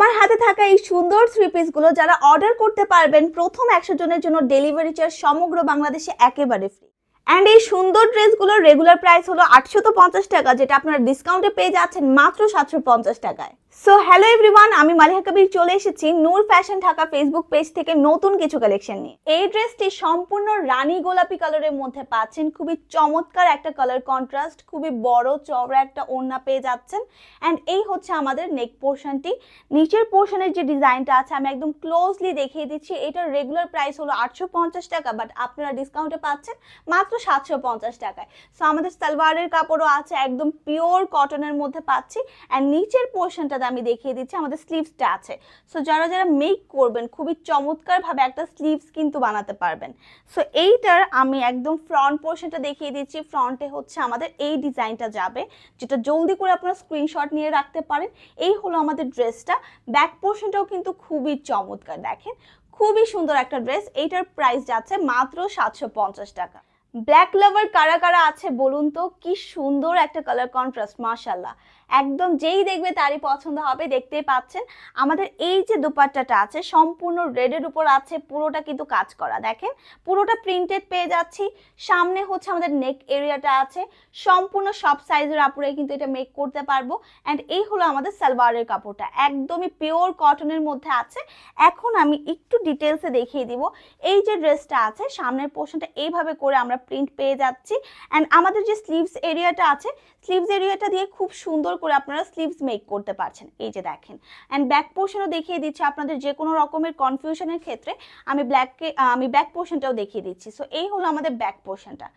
আমার হাতে থাকা এই সুন্দর থ্রি পিস গুলো যারা অর্ডার করতে পারবেন প্রথম 100 জনের জন্য ডেলিভারি চার্জ সমগ্র বাংলাদেশে একেবারে ফ্রি। অ্যান্ড এই সুন্দর ড্রেসগুলোর রেগুলার প্রাইস হলো 850 টাকা, যেটা আপনারা ডিসকাউন্টে পেয়ে যাচ্ছেন মাত্র 750 টাকায়। সো হ্যালো এভরিওয়ান, আমি মালিহা কবির চলে এসেছি নূর ফ্যাশন ঢাকা ফেসবুক পেজ থেকে নতুন কিছু কালেকশন নিয়ে। এই ড্রেসটি সম্পূর্ণ রানী গোলাপি কালারের মধ্যে পাচ্ছেন, খুবই চমৎকার একটা কালার কন্ট্রাস্ট, খুবই বড় চওড়া একটা ওড়না পেয়ে যাচ্ছেন। অ্যান্ড এই হচ্ছে আমাদের নেক পোর্শনটি। নিচের পোর্শনের যে ডিজাইনটা আছে আমি একদম ক্লোজলি দেখিয়ে দিচ্ছি। এটার রেগুলার প্রাইস হলো 850 টাকা, বাট আপনারা ডিসকাউন্টে পাচ্ছেন মাত্র 750 টাকায়। সো আমাদের সালোয়ারের কাপড়ও আছে একদম পিওর কটনের মধ্যে পাচ্ছি। অ্যান্ড নিচের পোর্শনটা আমি দেখিয়ে দিচ্ছি, আমাদের স্লিভসটা আছে। সো যারা যারা মেক করবেন খুবই চমৎকার ভাবে একটা স্লিভস কিন্তু বানাতে পারবেন। সো এইটার আমি একদম ফ্রন্ট পোর্শনটা দেখিয়ে দিচ্ছি। ফ্রন্টে হচ্ছে আমাদের এই ডিজাইনটা যাবে, যেটা জলদি করে আপনারা স্ক্রিনশট নিয়ে রাখতে পারেন। এই হলো আমাদের ড্রেসটা। ব্যাক পোর্শনটাও কিন্তু খুবই চমৎকার, দেখেন খুবই সুন্দর একটা ড্রেস। এইটার প্রাইস যাচ্ছে মাত্র 750 টাকা। ব্ল্যাক লাভার কারা কারা আছে বলুন তো? কি সুন্দর একটা কালার কন্ট্রাস্ট, মাশাআল্লাহ, একদম যেই দেখবে তারই পছন্দ হবে। দেখতেই পাচ্ছেন আমাদের এই যে দুপাট্টাটা আছে সম্পূর্ণ রেডের উপর আছে, পুরোটা কিন্তু কাজ করা, দেখেন পুরোটা প্রিন্টেড পেয়ে যাচ্ছি। সামনে হচ্ছে আমাদের নেক এরিয়াটা আছে, সম্পূর্ণ সব সাইজের আপুরে কিন্তু এটা মেক করতে পারবো। অ্যান্ড এই হলো আমাদের সালোয়ারের কাপড়টা, একদমই পিওর কটনের মধ্যে আছে। এখন আমি একটু ডিটেলসে দেখিয়ে দিব। এই যে ড্রেসটা আছে সামনের পোর্শনটা এইভাবে করে আমরা প্রিন্ট পেয়ে যাচ্ছি। অ্যান্ড আমাদের যে স্লিভস এরিয়াটা আছে, স্লিভস এরিয়াটা দিয়ে খুব সুন্দর করে আপনারা স্লিভস মেক করতে পারছেন, এই যে দেখেন। অ্যান্ড ব্যাক পোর্শনও দেখিয়ে দিচ্ছি আপনাদের যে কোনো রকমের কনফিউশনের ক্ষেত্রে। আমি ব্যাক পোর্শনটাও দেখিয়ে দিচ্ছি। সো এই হলো আমাদের ব্যাক পোর্শনটা,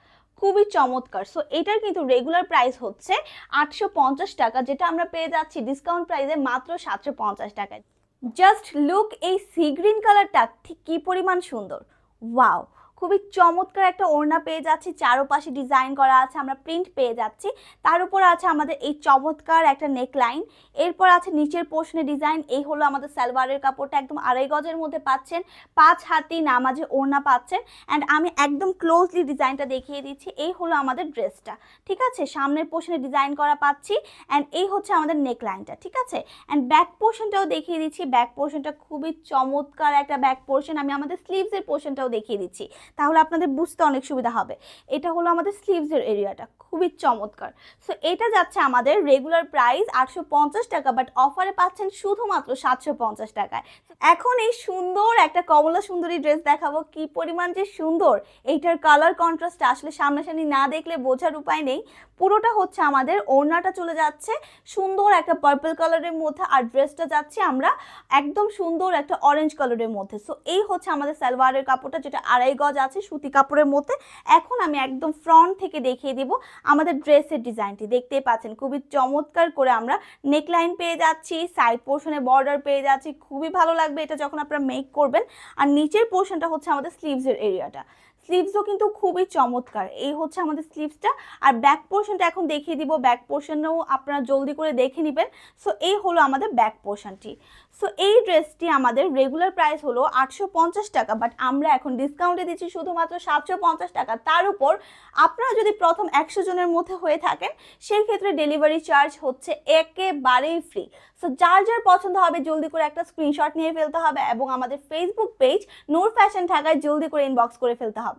খুবই চমৎকার। সো এটার কিন্তু রেগুলার প্রাইস হচ্ছে 850 টাকা, যেটা আমরা পেয়ে যাচ্ছি ডিসকাউন্ট প্রাইসে মাত্র 750 টাকায়। জাস্ট লুক, এই সি গ্রিন কালারটা ঠিক কি পরিমাণ সুন্দর, ওয়াও, খুবই চমৎকার একটা ওড়না পেয়ে যাচ্ছি, চারোপাশে ডিজাইন করা আছে, আমরা প্রিন্ট পেয়ে যাচ্ছি। তার উপর আছে আমাদের এই চমৎকার একটা নেকলাইন, এরপর আছে নিচের পোর্শনে ডিজাইন। এই হলো আমাদের সালোয়ারের কাপড়টা, একদম 2.5 গজের মধ্যে পাচ্ছেন, 5 হাতি নামাজে ওড়না পাচ্ছেন। অ্যান্ড আমি একদম ক্লোজলি ডিজাইনটা দেখিয়ে দিচ্ছি। এই হলো আমাদের ড্রেসটা, ঠিক আছে, সামনের পোর্শনে ডিজাইন করা পাচ্ছি। অ্যান্ড এই হচ্ছে আমাদের নেকলাইনটা, ঠিক আছে। অ্যান্ড ব্যাক পোর্শনটাও দেখিয়ে দিচ্ছি। ব্যাক পোর্শনটা খুবই চমৎকার একটা ব্যাক পোর্শন। আমি আমাদের স্লিভসের পোর্শনটাও দেখিয়ে দিচ্ছি, তাহলে আপনাদের বুঝতে অনেক সুবিধা হবে। এটা হলো আমাদের স্লিভসের এরিয়াটা, খুবই চমৎকার। সো এটা যাচ্ছে আমাদের রেগুলার প্রাইস 850 টাকা, বাট অফারে পাচ্ছেন শুধুমাত্র 750 টাকায়। এখন এই সুন্দর একটা কমলা সুন্দরী ড্রেস দেখাবো, কি পরিমাণ যে সুন্দর। এইটার কালার কন্ট্রাস্ট আসলে সামনাসামনি না দেখলে বোঝার উপায় নেই। পুরোটা হচ্ছে আমাদের ওড়নাটা চলে যাচ্ছে সুন্দর একটা পার্পল কালারের মধ্যে, আর ড্রেসটা যাচ্ছে আমরা একদম সুন্দর একটা অরেঞ্জ কালারের মধ্যে। সো এই হচ্ছে আমাদের সালোয়ারের কাপড়টা, যেটা 2.5 গজ আছে সুতি কাপড়ের মধ্যে। এখন আমি একদম ফ্রন্ট থেকে দেখিয়ে দিব আমাদের ড্রেসের ডিজাইনটি। দেখতেই পাচ্ছেন খুবই চমৎকার করে আমরা নেকলাইন পেয়ে যাচ্ছি, সাইড পোর্শনে বর্ডার পেয়ে যাচ্ছি, খুবই ভালো লাগবে এটা যখন আপনারা মেক করবেন। আর নিচের পোর্শনটা হচ্ছে আমাদের স্লিভসের এরিয়াটা, স্লিভসও কিন্তু খুবই চমৎকার। এই হচ্ছে আমাদের স্লিভসটা। আর ব্যাক পোর্শনটা এখন দেখিয়ে দিব, ব্যাক পোর্শনও আপনারা জলদি করে দেখে নেবেন। সো এই হলো আমাদের ব্যাক পোর্শনটি। সো এই ড্রেসটি আমাদের রেগুলার প্রাইস হলো 850 টাকা, বাট আমরা এখন ডিসকাউন্টে দিচ্ছি শুধুমাত্র 750 টাকা। তার উপর আপনারা যদি প্রথম 100 জনের মধ্যে হয়ে থাকেন সেই ক্ষেত্রে ডেলিভারি চার্জ হচ্ছে একেবারেই ফ্রি। সো যার যার পছন্দ হবে জলদি করে একটা স্ক্রিনশট নিয়ে ফেলতে হবে এবং আমাদের ফেসবুক পেজ নূর ফ্যাশন ঢাকায় জলদি করে ইনবক্স করে ফেলতে হবে।